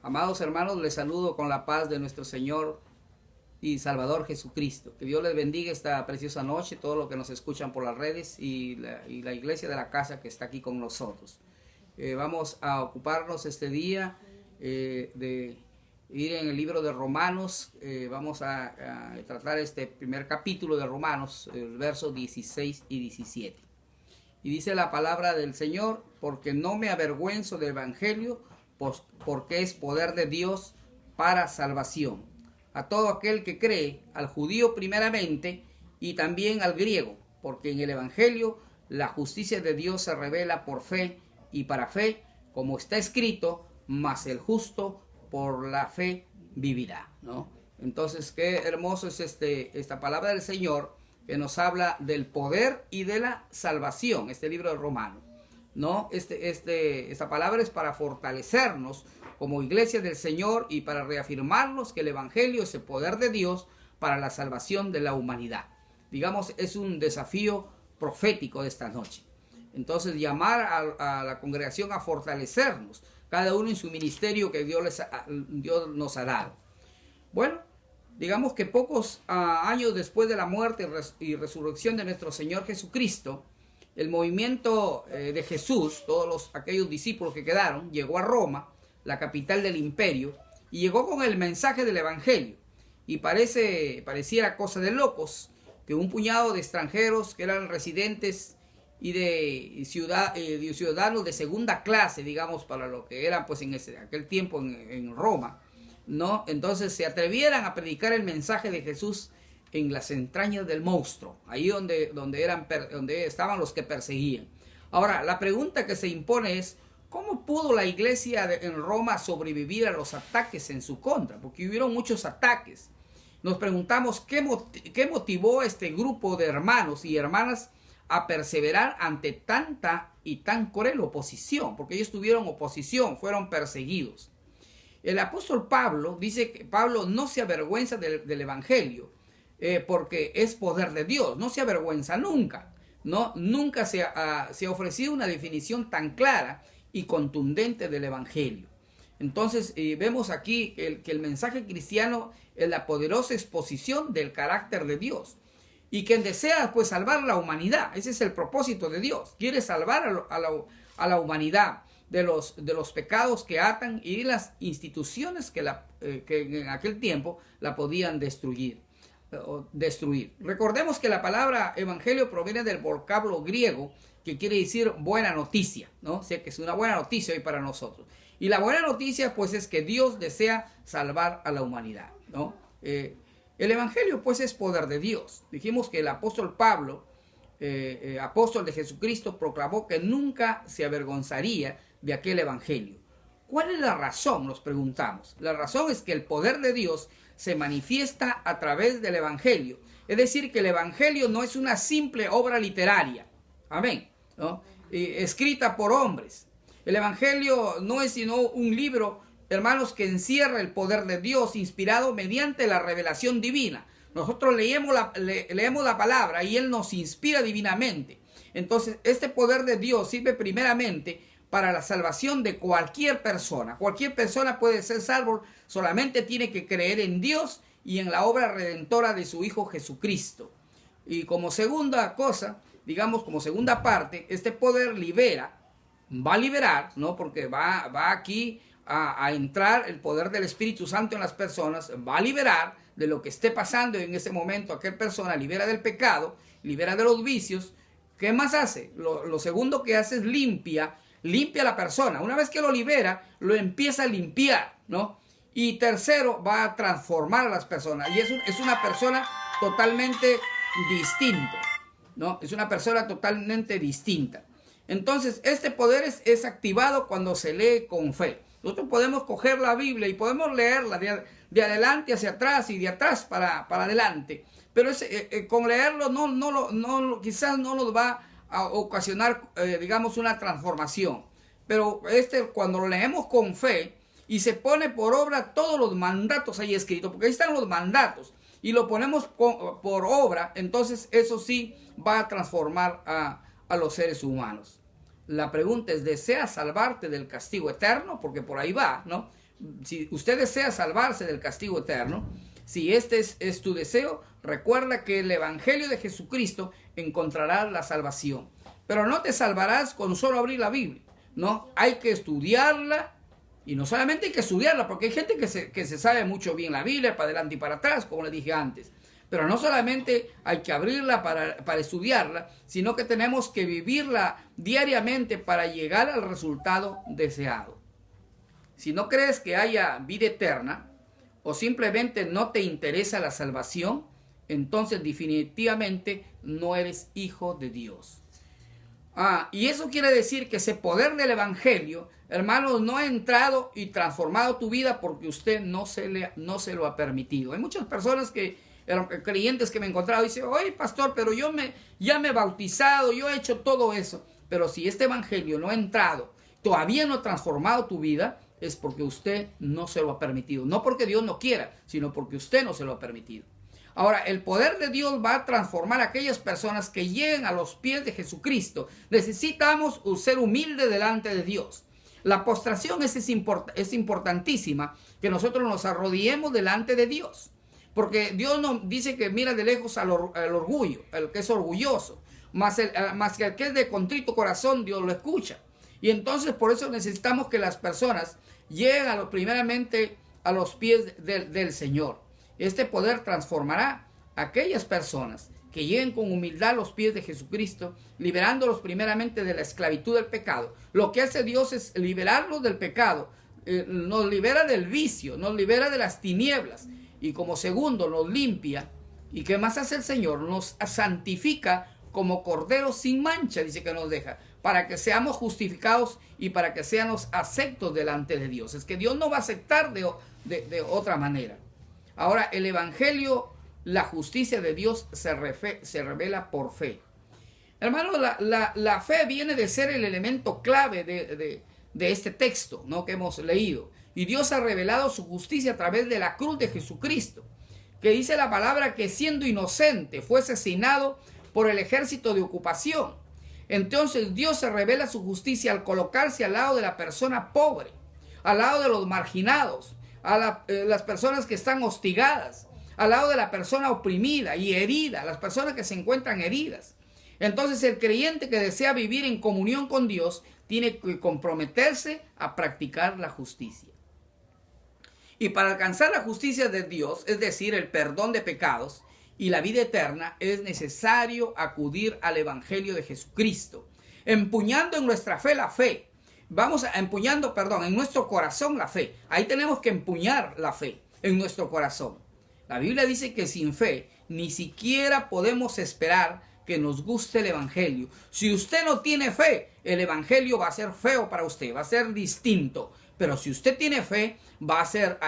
Amados hermanos, les saludo con la paz de nuestro Señor y Salvador Jesucristo. Que Dios les bendiga esta preciosa noche, todos los que nos escuchan por las redes y la iglesia de la casa que está aquí con nosotros. Vamos a ocuparnos este día de ir en el libro de Romanos. Vamos a tratar este primer capítulo de Romanos, versos 16 y 17. Y dice la palabra del Señor: porque no me avergüenzo del evangelio, porque es poder de Dios para salvación a todo aquel que cree, al judío primeramente y también al griego, porque en el evangelio la justicia de Dios se revela por fe y para fe, como está escrito: mas el justo por la fe vivirá, ¿no? Entonces, qué hermoso es esta palabra del Señor, que nos habla del poder y de la salvación, este libro de Romanos, ¿no? Esta palabra es para fortalecernos como iglesia del Señor y para reafirmarnos que el evangelio es el poder de Dios para la salvación de la humanidad. Digamos, es un desafío profético de esta noche. Entonces, llamar a la congregación a fortalecernos, cada uno en su ministerio que Dios nos ha dado. Bueno, digamos que pocos años después de la muerte y resurrección de nuestro Señor Jesucristo, el movimiento de Jesús, aquellos discípulos que quedaron, llegó a Roma, la capital del imperio, y llegó con el mensaje del evangelio. Y pareciera cosa de locos que un puñado de extranjeros que eran residentes y de ciudadanos de segunda clase, digamos, para lo que eran pues en aquel tiempo en Roma, ¿no? Entonces se atrevieran a predicar el mensaje de Jesús en las entrañas del monstruo, ahí donde estaban los que perseguían. Ahora, la pregunta que se impone es: ¿cómo pudo la iglesia en Roma sobrevivir a los ataques en su contra? Porque hubieron muchos ataques. Nos preguntamos qué motivó a este grupo de hermanos y hermanas a perseverar ante tanta y tan cruel oposición, porque ellos tuvieron oposición, fueron perseguidos. El apóstol Pablo dice que Pablo no se avergüenza del evangelio, porque es poder de Dios, no se avergüenza nunca, ¿no? Nunca se ha ofrecido una definición tan clara y contundente del evangelio. Entonces vemos aquí que el mensaje cristiano es la poderosa exposición del carácter de Dios, y quien desea pues salvar la humanidad. Ese es el propósito de Dios, quiere salvar a la humanidad de los pecados que atan y de las instituciones que en aquel tiempo la podían destruir. Recordemos que la palabra evangelio proviene del vocablo griego que quiere decir buena noticia, ¿no? O sea que es una buena noticia hoy para nosotros. Y la buena noticia pues es que Dios desea salvar a la humanidad, ¿no? El evangelio pues es poder de Dios. Dijimos que el apóstol Pablo, apóstol de Jesucristo, proclamó que nunca se avergonzaría de aquel evangelio. ¿Cuál es la razón? Nos preguntamos. La razón es que el poder de Dios se manifiesta a través del evangelio. Es decir, que el evangelio no es una simple obra literaria, amén, ¿no? Escrita por hombres. El evangelio no es sino un libro, hermanos, que encierra el poder de Dios inspirado mediante la revelación divina. Nosotros leemos la palabra y Él nos inspira divinamente. Entonces, este poder de Dios sirve primeramente para la salvación de cualquier persona. Cualquier persona puede ser salvo, solamente tiene que creer en Dios y en la obra redentora de su Hijo Jesucristo. Y como segunda cosa, digamos, como segunda parte, este poder va a liberar, ¿no? Porque va aquí a entrar el poder del Espíritu Santo en las personas, va a liberar de lo que esté pasando en ese momento. Aquella persona libera del pecado, libera de los vicios. ¿Qué más hace? Lo segundo que hace es limpia a la persona. Una vez que lo libera, lo empieza a limpiar, ¿no? Y tercero, va a transformar a las personas. Y es una persona totalmente distinta, ¿no? Es una persona totalmente distinta. Entonces, este poder es activado cuando se lee con fe. Nosotros podemos coger la Biblia y podemos leerla de adelante hacia atrás y de atrás para adelante. Pero con leerlo quizás no nos va a ocasionar, digamos, una transformación. Pero cuando lo leemos con fe y se pone por obra todos los mandatos ahí escritos, porque ahí están los mandatos, y lo ponemos por obra, entonces eso sí va a transformar a los seres humanos. La pregunta es: ¿deseas salvarte del castigo eterno? Porque por ahí va, ¿no? si usted desea salvarse del castigo eterno, si este es tu deseo, recuerda que el Evangelio de Jesucristo encontrará la salvación. Pero no te salvarás con solo abrir la Biblia, ¿no? Hay que estudiarla, y no solamente hay que estudiarla, porque hay gente que se sabe mucho bien la Biblia, para adelante y para atrás, como les dije antes. Pero no solamente hay que abrirla para estudiarla, sino que tenemos que vivirla diariamente para llegar al resultado deseado. Si no crees que haya vida eterna, o simplemente no te interesa la salvación, entonces definitivamente no eres hijo de Dios. Y eso quiere decir que ese poder del Evangelio, hermanos, no ha entrado y transformado tu vida porque usted no se lo ha permitido. Hay muchas personas creyentes que me he encontrado y dicen, oye pastor, pero ya me he bautizado, yo he hecho todo eso. Pero si este Evangelio no ha entrado, todavía no ha transformado tu vida, es porque usted no se lo ha permitido. No porque Dios no quiera, sino porque usted no se lo ha permitido. Ahora, el poder de Dios va a transformar a aquellas personas que lleguen a los pies de Jesucristo. Necesitamos ser humildes delante de Dios. La postración es importantísima, que nosotros nos arrodillemos delante de Dios. Porque Dios nos dice que mira de lejos al orgullo, el que es orgulloso. Más que el que es de contrito corazón, Dios lo escucha. Y entonces por eso necesitamos que las personas lleguen primeramente a los pies del Señor. Este poder transformará a aquellas personas que lleguen con humildad a los pies de Jesucristo, liberándolos primeramente de la esclavitud del pecado. Lo que hace Dios es liberarlos del pecado, nos libera del vicio, nos libera de las tinieblas, y como segundo nos limpia. ¿Y qué más hace el Señor? Nos santifica como corderos sin mancha, dice que nos deja, para que seamos justificados y para que seamos aceptos delante de Dios. Es que Dios no va a aceptar de otra manera. Ahora, el Evangelio, la justicia de Dios se revela por fe. Hermanos, la fe viene de ser el elemento clave de este texto, ¿no?, que hemos leído. Y Dios ha revelado su justicia a través de la cruz de Jesucristo, que dice la palabra que siendo inocente fue asesinado por el ejército de ocupación. Entonces Dios se revela su justicia al colocarse al lado de la persona pobre, al lado de los marginados, las personas que están hostigadas, al lado de la persona oprimida y herida, las personas que se encuentran heridas. Entonces el creyente que desea vivir en comunión con Dios tiene que comprometerse a practicar la justicia. Y para alcanzar la justicia de Dios, es decir, el perdón de pecados y la vida eterna, es necesario acudir al Evangelio de Jesucristo, empuñando en nuestra fe la fe. En nuestro corazón la fe. Ahí tenemos que empuñar la fe en nuestro corazón. La Biblia dice que sin fe ni siquiera podemos esperar que nos guste el Evangelio. Si usted no tiene fe, el Evangelio va a ser feo para usted, va a ser distinto. Pero si usted tiene fe, va a ser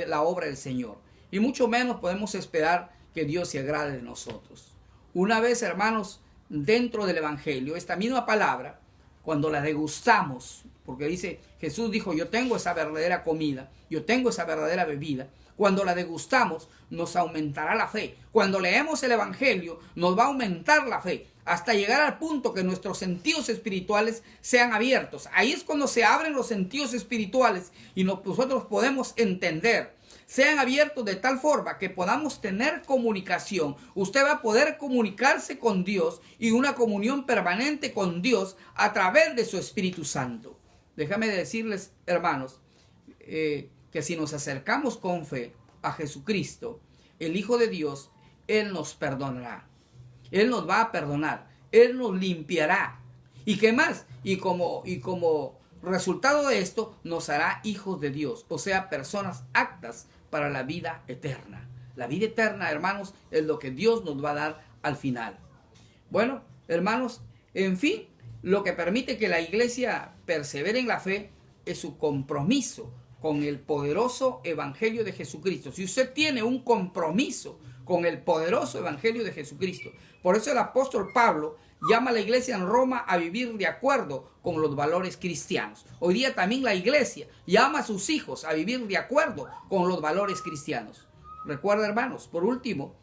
la obra del Señor. Y mucho menos podemos esperar que Dios se agrade de nosotros. Una vez, hermanos, dentro del Evangelio, esta misma palabra, cuando la degustamos, porque Jesús dijo, yo tengo esa verdadera comida, yo tengo esa verdadera bebida. Cuando la degustamos, nos aumentará la fe. Cuando leemos el Evangelio, nos va a aumentar la fe, hasta llegar al punto que nuestros sentidos espirituales sean abiertos. Ahí es cuando se abren los sentidos espirituales y nosotros podemos entender. Sean abiertos de tal forma que podamos tener comunicación. Usted va a poder comunicarse con Dios y una comunión permanente con Dios a través de su Espíritu Santo. Déjame decirles, hermanos, que si nos acercamos con fe a Jesucristo, el Hijo de Dios, Él nos perdonará. Él nos va a perdonar. Él nos limpiará. ¿Y qué más? Y como resultado de esto, nos hará hijos de Dios. O sea, personas aptas para la vida eterna. La vida eterna, hermanos, es lo que Dios nos va a dar al final. Bueno, hermanos, en fin, lo que permite que la iglesia persevere en la fe es su compromiso con el poderoso Evangelio de Jesucristo. Si usted tiene un compromiso con el poderoso Evangelio de Jesucristo, por eso el apóstol Pablo llama a la iglesia en Roma a vivir de acuerdo con los valores cristianos. Hoy día también la iglesia llama a sus hijos a vivir de acuerdo con los valores cristianos. Recuerda, hermanos, por último,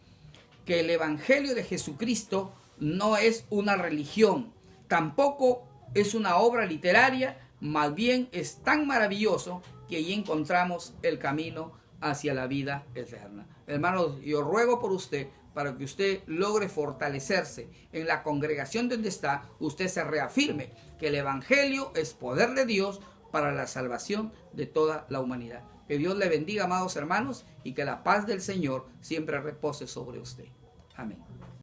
que el Evangelio de Jesucristo no es una religión, tampoco es una obra literaria, más bien es tan maravilloso que allí encontramos el camino hacia la vida eterna. Hermanos, yo ruego por usted para que usted logre fortalecerse en la congregación donde está, usted se reafirme que el Evangelio es poder de Dios para la salvación de toda la humanidad. Que Dios le bendiga, amados hermanos, y que la paz del Señor siempre repose sobre usted. Amén.